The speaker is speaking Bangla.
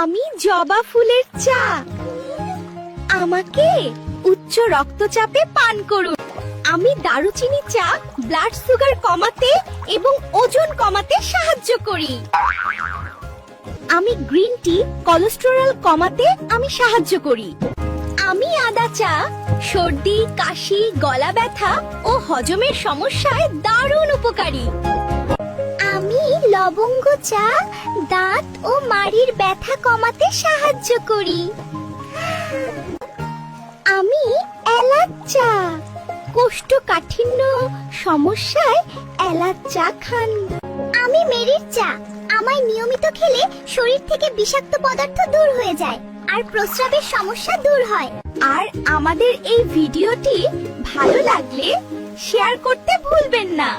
আমি জবা ফুলের চা। আমাকে উচ্চ রক্তচাপে পান করুন। আমি দারুচিনি চা ব্লাড সুগার কমাতে এবং ওজন কমাতে সাহায্য করি। আমি গ্রিন টি কোলেস্টেরল কমাতে আমি সাহায্য করি। আমি আদা চা সর্দি, কাশি, গলা ব্যথা ও হজমের সমস্যায় দারুণ উপকারী। আমি লবঙ্গ চা দাঁত ও মাড়ির ব্যথা কমাতে সাহায্য করি। আমি এলাচ চা কোষ্ঠকাঠিন্য সমস্যায় এলাচ চা খান। আমি মেরির চা, আমায় নিয়মিত খেলে শরীর থেকে বিষাক্ত পদার্থ দূর হয়ে যায় আর প্রস্রাবের সমস্যা দূর হয়। আর আমাদের এই ভিডিওটি ভালো লাগলে শেয়ার করতে ভুলবেন না।